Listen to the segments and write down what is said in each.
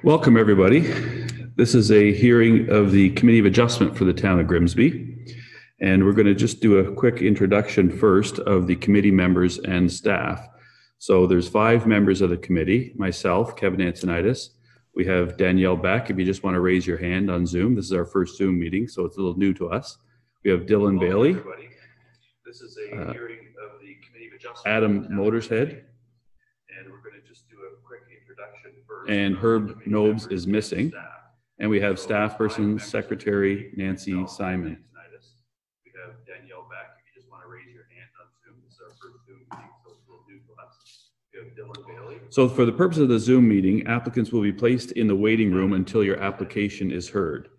Welcome, everybody. This is a hearing of the Committee of Adjustment for the Town of Grimsby. And we're going to just do a quick introduction first of the committee members and staff. So there's 5 members of the committee, myself, Kevin Antonitis. We have Danielle Beck, if you just want to raise your hand on Zoom. This is our first Zoom meeting, so it's a little new to us. We have Dylan Bailey. This is a hearing of the Committee of Adjustment. Adam Motorshead. And we're going to just do a quick introduction first. And Herb Nobes is missing. And we have staff person, Secretary Nancy Simon. We have Danielle Beck. If you just want to raise your hand on Zoom. This is our first Zoom meeting, so it's a little new to us. We have Dylan Bailey. So for the purpose of the Zoom meeting, applicants will be placed in the waiting room until your application is heard.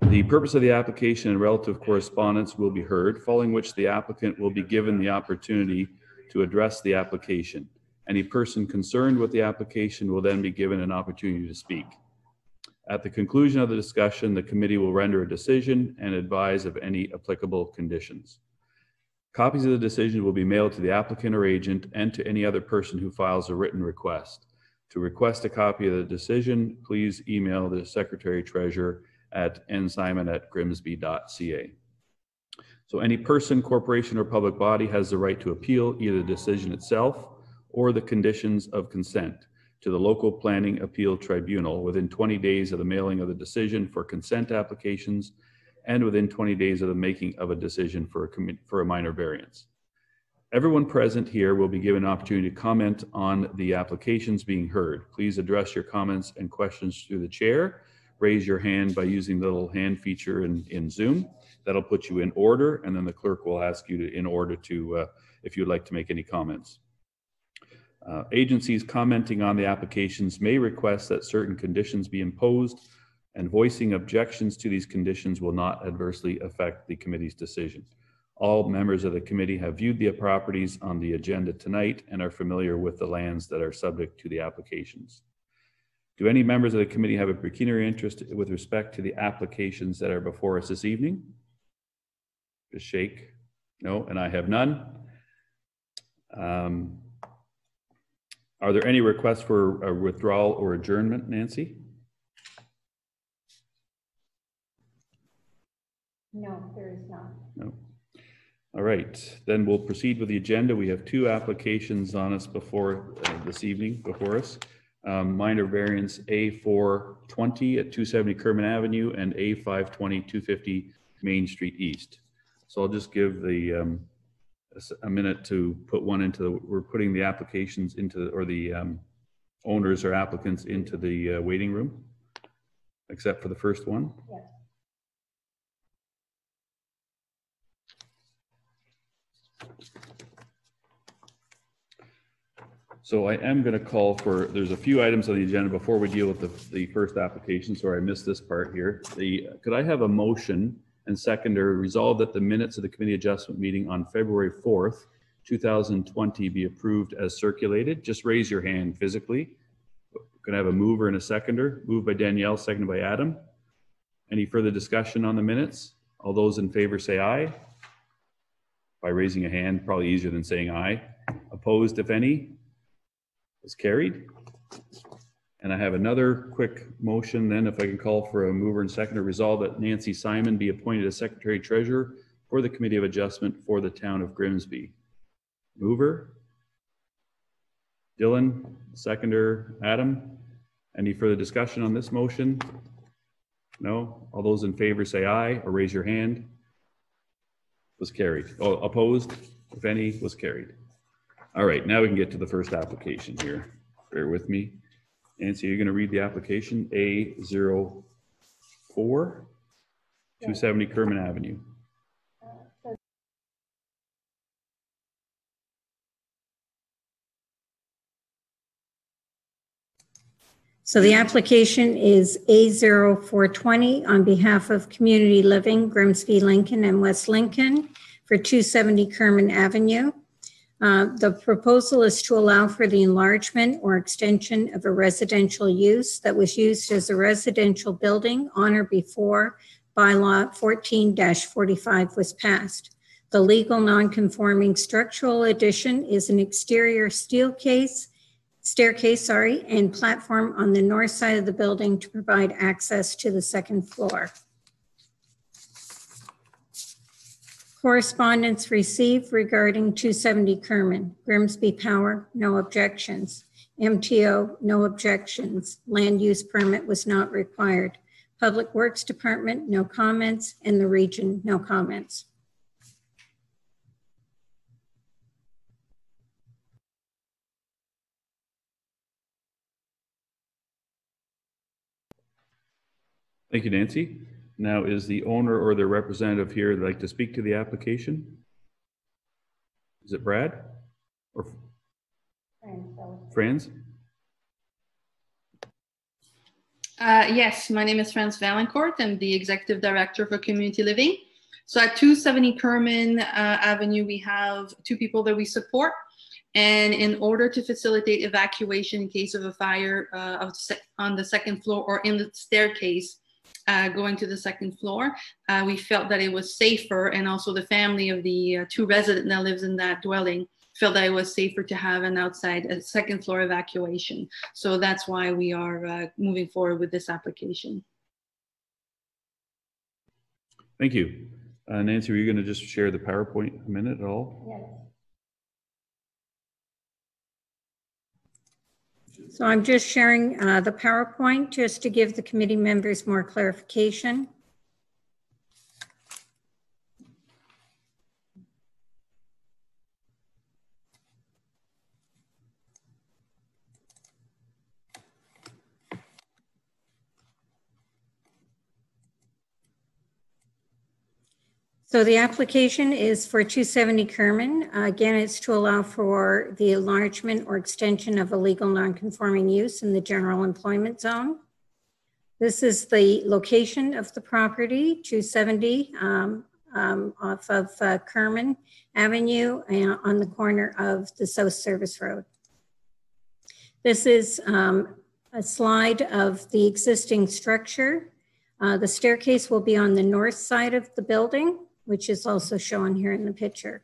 The purpose of the application and relative correspondence will be heard, following which the applicant will be given the opportunity to address the application. Any person concerned with the application will then be given an opportunity to speak. At the conclusion of the discussion, the committee will render a decision and advise of any applicable conditions. Copies of the decision will be mailed to the applicant or agent and to any other person who files a written request. To request a copy of the decision, please email the Secretary Treasurer at nsimon@grimsby.ca. So any person, corporation, or public body has the right to appeal either the decision itself or the conditions of consent to the local planning appeal tribunal within 20 days of the mailing of the decision for consent applications and within 20 days of the making of a decision for a minor variance. Everyone present here will be given an opportunity to comment on the applications being heard. Please address your comments and questions through the chair. Raise your hand by using the little hand feature in Zoom. That'll put you in order, and then the clerk will ask you to, in order to, if you'd like to make any comments. Agencies commenting on the applications may request that certain conditions be imposed, and voicing objections to these conditions will not adversely affect the committee's decision. All members of the committee have viewed the properties on the agenda tonight and are familiar with the lands that are subject to the applications. Do any members of the committee have a pecuniary interest with respect to the applications that are before us this evening? Just shake. No, and I have none. Are there any requests for a withdrawal or adjournment, Nancy? No, there is not. No. All right, then we'll proceed with the agenda. We have 2 applications on us before this evening, before us. Minor variance A420 at 270 Kerman Avenue and A520 250 Main Street East. So I'll just give the a minute to put one into the, we're putting the applications into, or the owners or applicants into the waiting room, except for the first one. Yes. So I am going to call for, there's a few items on the agenda before we deal with the first application. Sorry, I missed this part here. Could I have a motion and seconder resolve that the minutes of the committee adjustment meeting on February 4th, 2020 be approved as circulated? Just raise your hand physically. Can I have a mover and a seconder? Moved by Danielle, seconded by Adam. Any further discussion on the minutes? All those in favor say aye. By raising a hand, probably easier than saying aye. Opposed, if any? Is carried. And I have another quick motion then, if I can call for a mover and seconder, resolve that Nancy Simon be appointed as Secretary Treasurer for the Committee of Adjustment for the Town of Grimsby. Mover? Dylan. Seconder? Adam? Any further discussion on this motion? No? All those in favor say aye or raise your hand. Was carried. Oh, opposed, if any, was carried. All right, now we can get to the first application here. Bear with me. Nancy, you're going to read the application A04 270 Kerman Avenue. So the application is A0420 on behalf of Community Living, Grimsby, Lincoln, and West Lincoln for 270 Kerman Avenue. The proposal is to allow for the enlargement or extension of a residential use that was used as a residential building on or before bylaw 14-45 was passed. The legal non-conforming structural addition is an exterior steel case staircase, and platform on the north side of the building to provide access to the second floor. Correspondence received regarding 270 Kerman. Grimsby Power, no objections. MTO, no objections. Land use permit was not required. Public Works Department, no comments, and the region, no comments. Thank you, Nancy. Now, is the owner or the representative here that'd like to speak to the application? Is it Brad or Franz? Yes, my name is Franz Valancourt. I'm the Executive Director for Community Living. So at 270 Kerman Avenue, we have two people that we support. And in order to facilitate evacuation in case of a fire on the second floor or in the staircase going to the second floor, we felt that it was safer, and also the family of the two residents that lives in that dwelling felt that it was safer to have a second floor evacuation. So that's why we are moving forward with this application. Thank you. Nancy, were you going to just share the PowerPoint a minute at all? Yes. So I'm just sharing the PowerPoint just to give the committee members more clarification. So the application is for 270 Kerman. Again, it's to allow for the enlargement or extension of a legal non-conforming use in the general employment zone. This is the location of the property, 270 off of Kerman Avenue on the corner of the South Service Road. This is a slide of the existing structure. The staircase will be on the north side of the building, which is also shown here in the picture.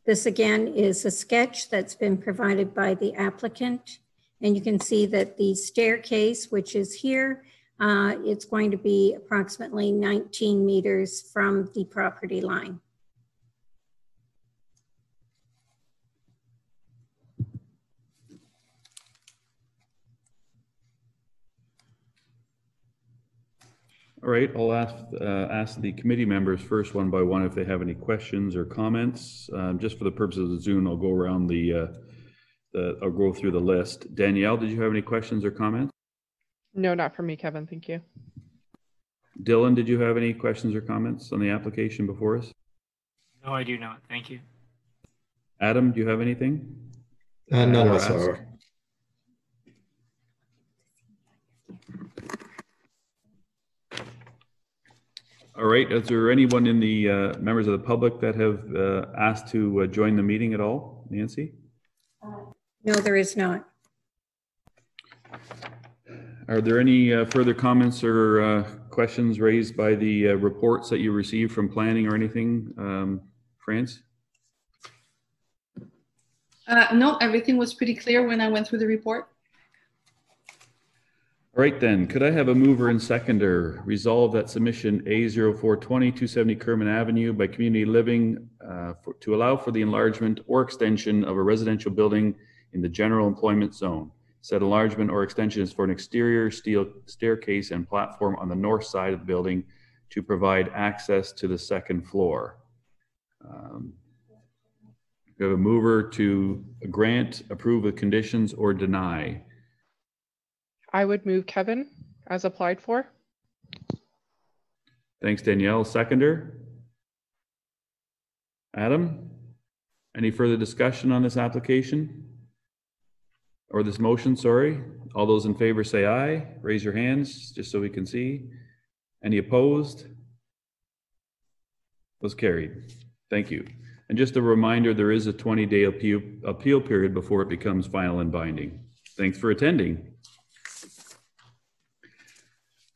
This again is a sketch that's been provided by the applicant. And you can see that the staircase, which is here, it's going to be approximately 19 meters from the property line. All right, I'll ask the committee members first one by one if they have any questions or comments. Just for the purpose of the Zoom, I'll go around I'll go through the list. Danielle, did you have any questions or comments? No, not for me, Kevin. Thank you. Dylan, did you have any questions or comments on the application before us? No, I do not. Thank you. Adam, do you have anything? None whatsoever. All right, is there anyone in the members of the public that have asked to join the meeting at all? Nancy? No, there is not. Are there any further comments or questions raised by the reports that you received from planning or anything, France? No, everything was pretty clear when I went through the report. All right then, could I have a mover and seconder resolve that submission A0420 270 Kerman Avenue by Community Living to allow for the enlargement or extension of a residential building in the general employment zone. Said enlargement or extension is for an exterior steel staircase and platform on the north side of the building to provide access to the second floor. We have a mover to grant, approve with conditions, or deny. I would move Kevin as applied for. Thanks, Danielle. Seconder? Adam? Any further discussion on this application? Or this motion, sorry. All those in favor say aye. Raise your hands just so we can see. Any opposed? Was carried. Thank you. And just a reminder, there is a 20-day appeal period before it becomes final and binding. Thanks for attending.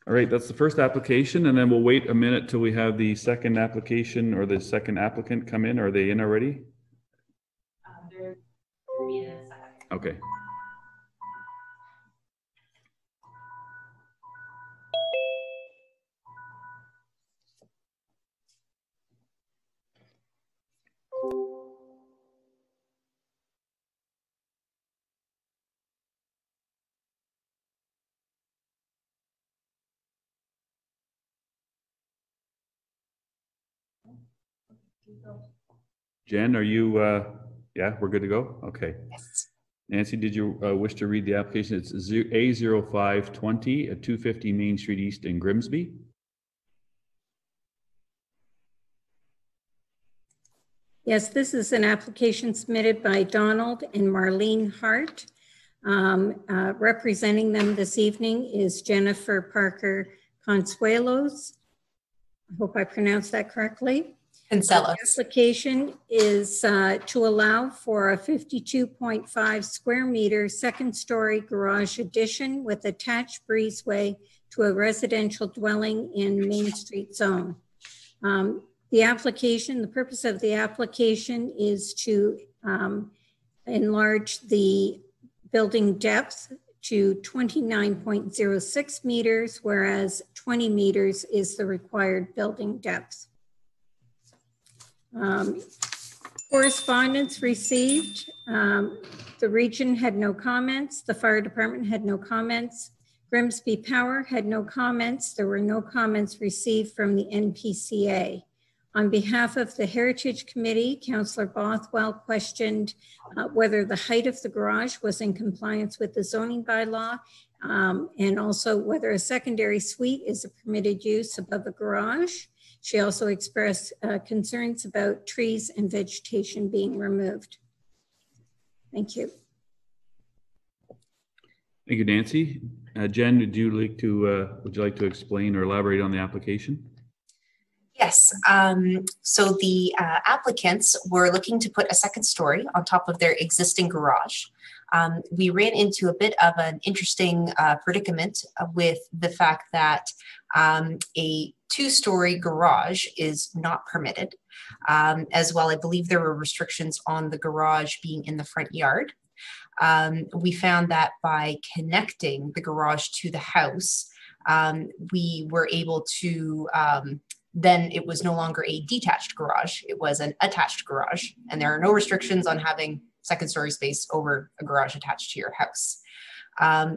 All right, that's the first application, and then we'll wait a minute till we have the second application or the second applicant come in. Are they in already? They're in a second. Okay. Jen, are you, yeah, we're good to go? Okay. Yes. Nancy, did you wish to read the application? It's A0520 at 250 Main Street East in Grimsby. Yes, this is an application submitted by Donald and Marlene Hart. Representing them this evening is Jennifer Parker Consuelos. I hope I pronounced that correctly. Cancelos. The application is to allow for a 52.5 square meter second-story garage addition with attached breezeway to a residential dwelling in Main Street zone. The purpose of the application is to enlarge the building depth to 29.06 meters, whereas 20 meters is the required building depth. Correspondence received. The region had no comments. The fire department had no comments. Grimsby Power had no comments. There were no comments received from the NPCA. On behalf of the Heritage Committee, Councillor Bothwell questioned whether the height of the garage was in compliance with the zoning bylaw, and also whether a secondary suite is a permitted use above a garage. She also expressed concerns about trees and vegetation being removed. Thank you. Thank you, Nancy. Jen, would you like to explain or elaborate on the application? Yes. So the applicants were looking to put a second story on top of their existing garage. We ran into a bit of an interesting predicament with the fact that a two-story garage is not permitted. As well, I believe there were restrictions on the garage being in the front yard. We found that by connecting the garage to the house, we were able to, then it was no longer a detached garage, it was an attached garage, and there are no restrictions on having second story space over a garage attached to your house.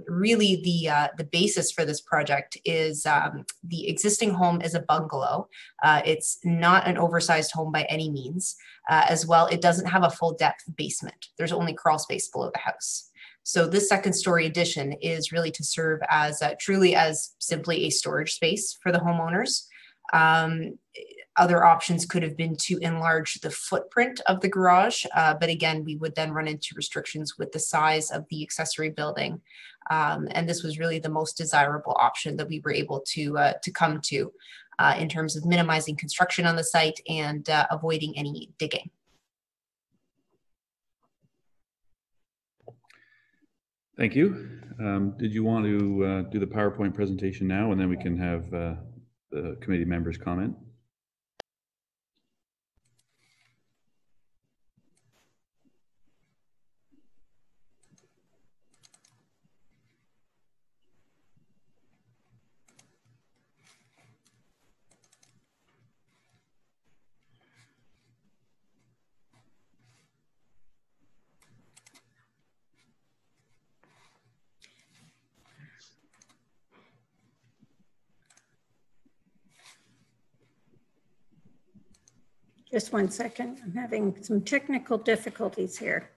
Really, the basis for this project is the existing home is a bungalow. It's not an oversized home by any means. As well, it doesn't have a full depth basement. There's only crawl space below the house. So this second story addition is really to serve as truly as simply a storage space for the homeowners. Other options could have been to enlarge the footprint of the garage, but again, we would then run into restrictions with the size of the accessory building. And this was really the most desirable option that we were able to come to in terms of minimizing construction on the site and avoiding any digging. Thank you. Did you want to do the PowerPoint presentation now, and then we can have the committee members comment? Just one second. I'm having some technical difficulties here.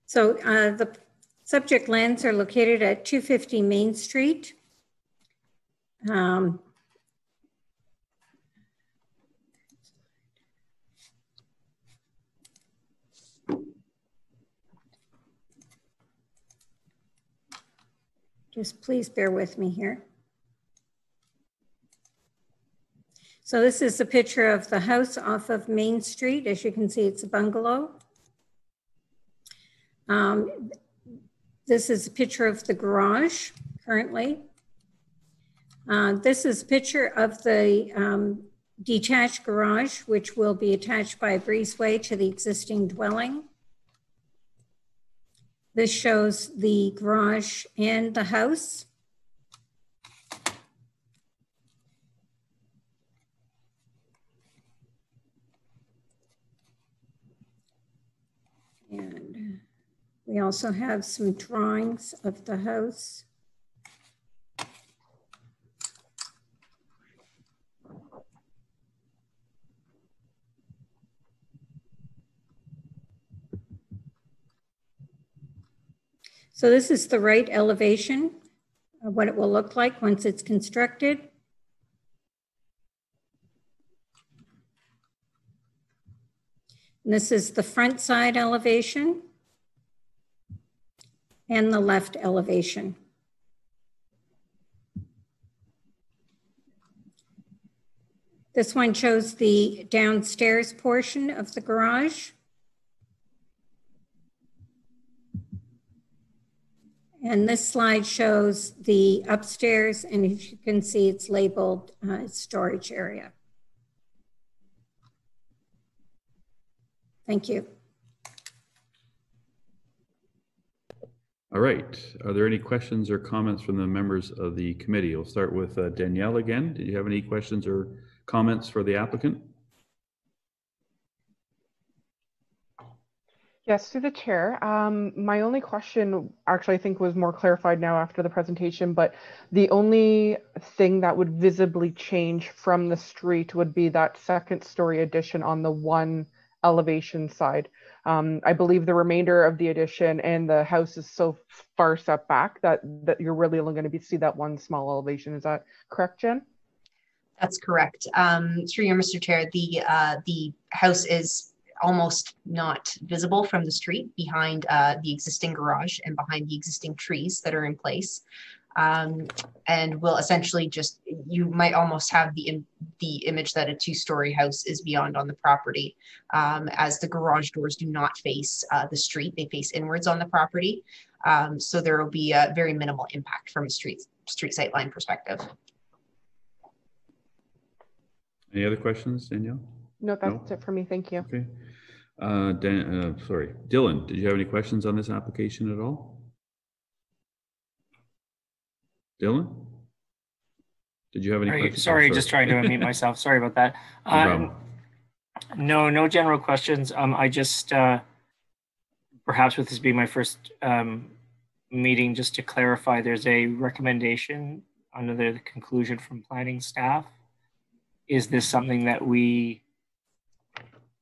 So the subject lands are located at 250 Main Street. Just please bear with me here. So this is a picture of the house off of Main Street. As you can see, it's a bungalow. This is a picture of the garage currently. This is a picture of the detached garage, which will be attached by a breezeway to the existing dwelling. This shows the garage and the house. And we also have some drawings of the house. So this is the right elevation of what it will look like once it's constructed. And this is the front side elevation and the left elevation. This one shows the downstairs portion of the garage. And this slide shows the upstairs, and as you can see, it's labeled storage area. Thank you. All right. Are there any questions or comments from the members of the committee? We'll start with Danielle again. Did you have any questions or comments for the applicant? Yes, through the chair. My only question actually I think was more clarified now after the presentation, but the only thing that would visibly change from the street would be that second story addition on the one elevation side. I believe the remainder of the addition and the house is so far set back that you're really only going to see that one small elevation. Is that correct, Jen? That's correct. Through you, Mr. Chair, the house is almost not visible from the street behind the existing garage and behind the existing trees that are in place. And will essentially just, you might almost have the image that a two-story house is beyond on the property, as the garage doors do not face the street, they face inwards on the property. So there will be a very minimal impact from a street sightline perspective. Any other questions, Danielle? No, that's it for me. Thank you. Okay. Dylan, did you have any questions on this application at all? Dylan? Did you have any questions? Sorry, just trying to unmute myself. Sorry about that. No general questions. I just, perhaps with this being my first meeting, just to clarify, there's a recommendation under the conclusion from planning staff. Is this something that we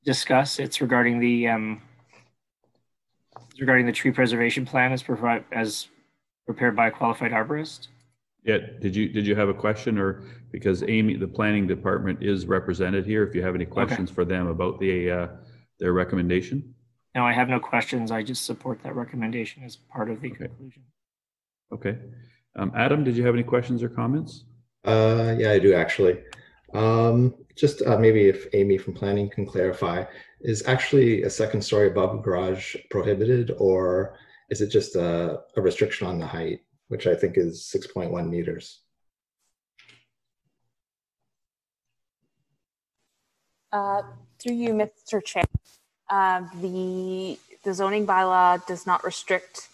discuss? It's regarding the tree preservation plan as prepared by a qualified arborist. Yeah, did you have a question, or because Amy, the planning department is represented here, if you have any questions for them about their recommendation? No, I have no questions. I just support that recommendation as part of the conclusion. Okay. Adam, did you have any questions or comments? Yeah, I do actually. Just maybe if Amy from planning can clarify, is actually a second story above garage prohibited, or is it just a restriction on the height, which I think is 6.1 meters? Through you, Mr. Chair, the zoning bylaw does not restrict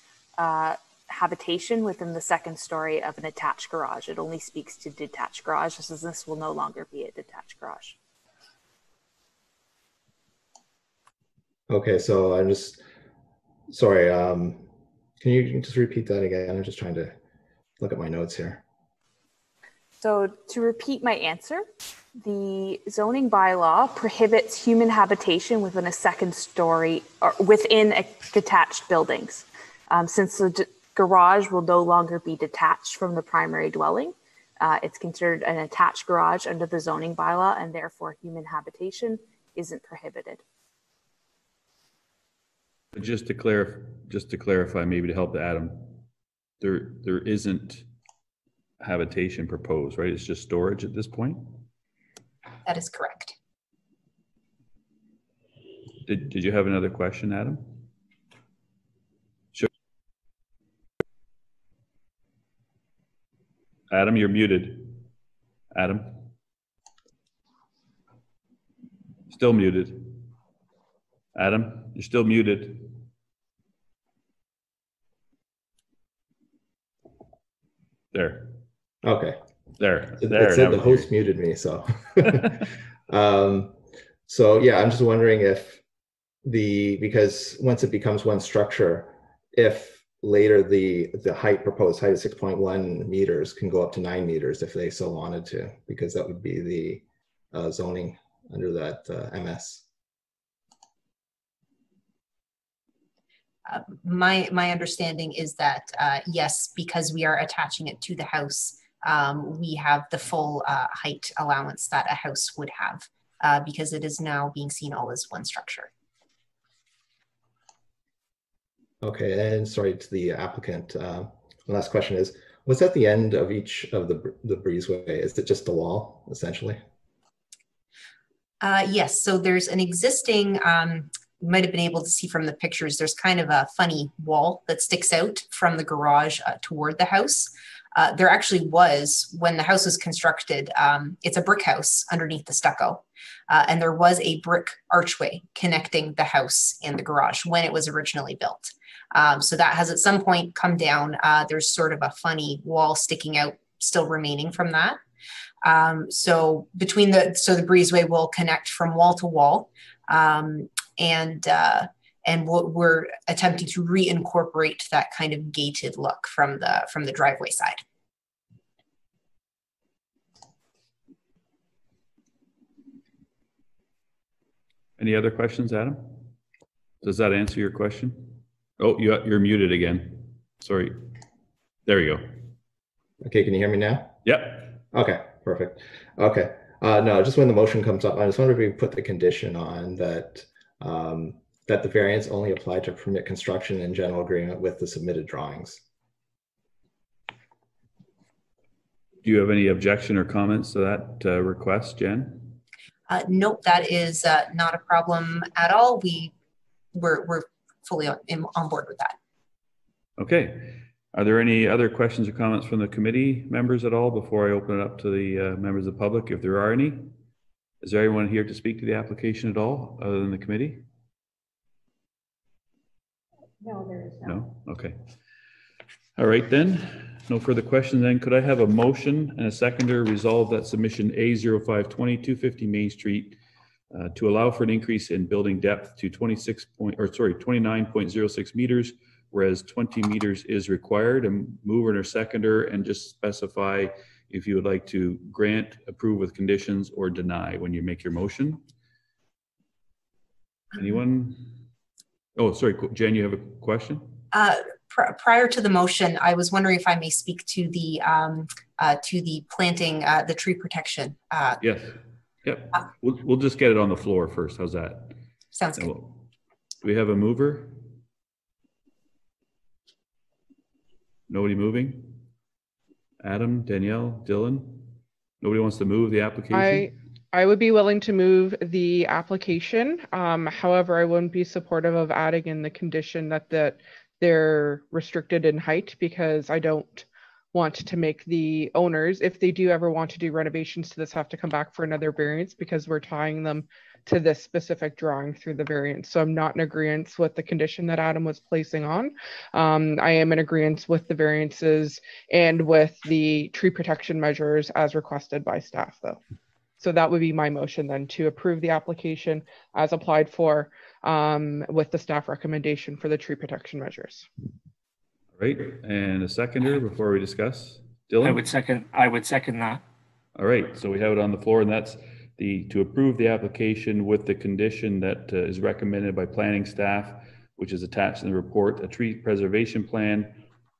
habitation within the second story of an attached garage. It only speaks to detached garages, as this will no longer be a detached garage. Okay, so I'm just, sorry, can you just repeat that again? I'm just trying to look at my notes here. So to repeat my answer, the zoning bylaw prohibits human habitation within a second story or within detached buildings. Since the garage will no longer be detached from the primary dwelling, it's considered an attached garage under the zoning bylaw, and therefore human habitation isn't prohibited. Just to clarify, maybe to help Adam, there isn't habitation proposed, right? It's just storage at this point? That is correct. Did you have another question, Adam? Sure. Adam, you're muted. Adam? Still muted. Adam, you're still muted. There. Okay. There. It said the host muted me, so. So yeah, I'm just wondering if because once it becomes one structure, if later the proposed height of 6.1 meters can go up to 9 meters if they so wanted to, because that would be the zoning under that MS. My understanding is that yes, because we are attaching it to the house, we have the full height allowance that a house would have because it is now being seen all as one structure. Okay, and sorry to the applicant. The last question is, what's at the end of each of the breezeway? Is it just a wall, essentially? Yes, so there's an existing, you might have been able to see from the pictures, there's kind of a funny wall that sticks out from the garage toward the house. There actually was, when the house was constructed, it's a brick house underneath the stucco. And there was a brick archway connecting the house and the garage when it was originally built. So that has at some point come down. There's sort of a funny wall sticking out still remaining from that. So the breezeway will connect from wall to wall. And we're attempting to reincorporate that kind of gated look from the driveway side. Any other questions, Adam? Does that answer your question? Oh, you're muted again. Sorry. There you go. Okay, can you hear me now? Yep. Okay, perfect. Okay. No, just when the motion comes up, I just wonder if we put the condition on that that the variance only applied to permit construction in general agreement with the submitted drawings. Do you have any objection or comments to that request, Jen? Nope, that is not a problem at all. We're fully on board with that. Okay. Are there any other questions or comments from the committee members at all before I open it up to the members of the public, if there are any? Is there anyone here to speak to the application at all, other than the committee? No, there is no. No? Okay. All right then. No further questions then. Could I have a motion and a seconder resolve that submission A0520 250 Main Street to allow for an increase in building depth to 29.06 meters, whereas 20 meters is required, and mover or seconder, and just specify if you would like to grant, approve with conditions, or deny when you make your motion. Anyone? Oh, sorry, Jen, you have a question? Prior to the motion, I was wondering if I may speak to the planting, the tree protection. Yes. Yep. We'll just get it on the floor first. How's that? Sounds good. Do we have a mover? Nobody moving? Adam, Danielle, Dylan? Nobody wants to move the application? I would be willing to move the application. However, I wouldn't be supportive of adding in the condition that they're restricted in height, because I don't want to make the owners, if they do ever want to do renovations to this, have to come back for another variance, because we're tying them to this specific drawing through the variance. So I'm not in agreement with the condition that Adam was placing on. I am in agreement with the variances and with the tree protection measures as requested by staff though. So that would be my motion then, to approve the application as applied for with the staff recommendation for the tree protection measures. All right, and a seconder before we discuss. Dylan? I would second that. All right, so we have it on the floor, and that's to approve the application with the condition that is recommended by planning staff, which is attached in the report. A tree preservation plan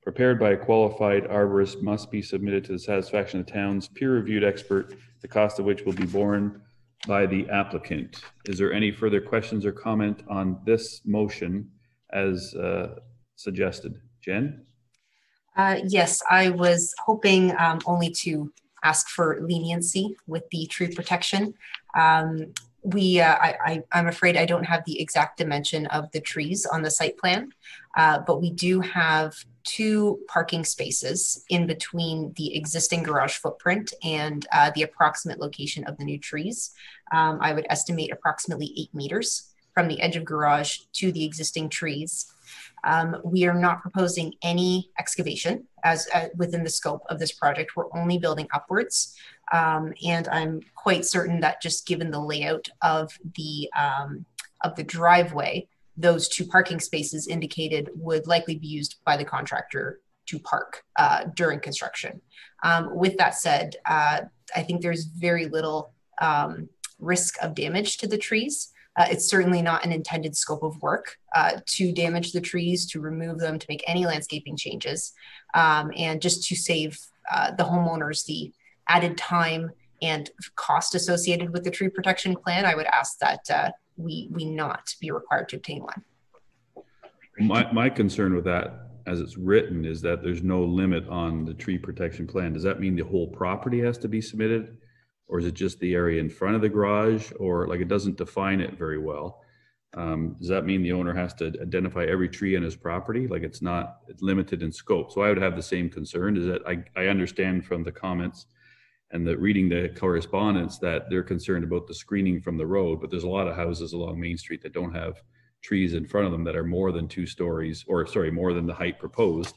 prepared by a qualified arborist must be submitted to the satisfaction of the town's peer-reviewed expert, the cost of which will be borne by the applicant. Is there any further questions or comment on this motion as suggested? Jen? Yes, I was hoping only to ask for leniency with the tree protection. I'm afraid I don't have the exact dimension of the trees on the site plan. but we do have 2 parking spaces in between the existing garage footprint and the approximate location of the new trees. I would estimate approximately 8 meters from the edge of garage to the existing trees. We are not proposing any excavation as within the scope of this project. We're only building upwards. And I'm quite certain that just given the layout of the driveway, those 2 parking spaces indicated would likely be used by the contractor to park during construction. With that said, I think there's very little risk of damage to the trees. It's certainly not an intended scope of work to damage the trees, to remove them, to make any landscaping changes, and just to save the homeowners the added time and cost associated with the tree protection plan. I would ask that we not be required to obtain one. My concern with that, as it's written, is that there's no limit on the tree protection plan. Does that mean the whole property has to be submitted? Or is it just the area in front of the garage? Or like, it doesn't define it very well. Does that mean the owner has to identify every tree on his property? Like, it's limited in scope. So I would have the same concern. Is that I understand from the comments and reading the correspondence that they're concerned about the screening from the road, but there's a lot of houses along Main Street that don't have trees in front of them that are more than 2 stories, or sorry, more than the height proposed,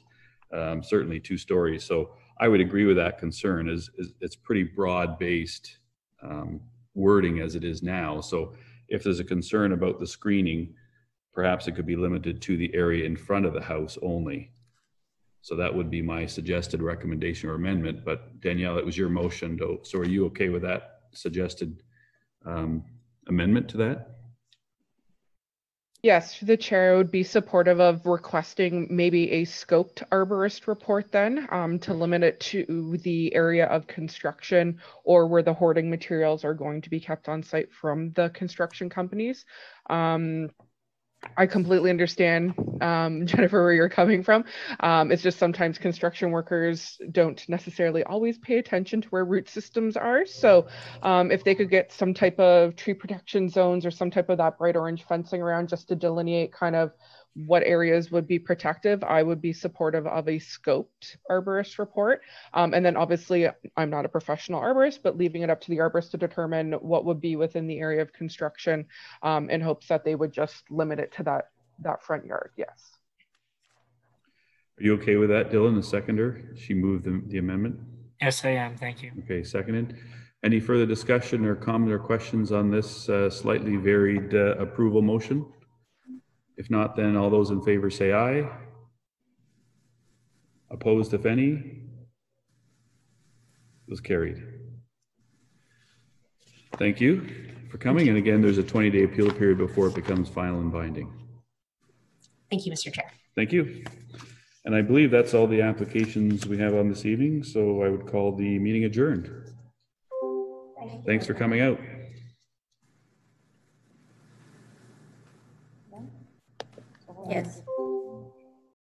certainly 2 stories. So I would agree with that concern. It's pretty broad-based wording as it is now. So if there's a concern about the screening, perhaps it could be limited to the area in front of the house only. So that would be my suggested recommendation or amendment. But Danielle, it was your motion. So are you okay with that suggested amendment to that? Yes, the chair would be supportive of requesting maybe a scoped arborist report then to limit it to the area of construction or where the hoarding materials are going to be kept on site from the construction companies. I completely understand, Jennifer, where you're coming from. It's just sometimes construction workers don't necessarily always pay attention to where root systems are. So if they could get some type of tree protection zones or some type of that bright orange fencing around just to delineate kind of what areas would be protective, I would be supportive of a scoped arborist report. And then obviously I'm not a professional arborist, but leaving it up to the arborist to determine what would be within the area of construction in hopes that they would just limit it to that front yard. Yes. Are you okay with that, Dylan, the seconder? She moved the amendment? Yes, I am. Thank you. Okay, seconded. Any further discussion or comment or questions on this slightly varied approval motion? If not, then all those in favor say aye. Opposed, if any? It was carried. Thank you for coming. And again, there's a 20-day appeal period before it becomes final and binding. Thank you, Mr. Chair. Thank you. And I believe that's all the applications we have on this evening. So I would call the meeting adjourned. Thanks for coming out. Yes.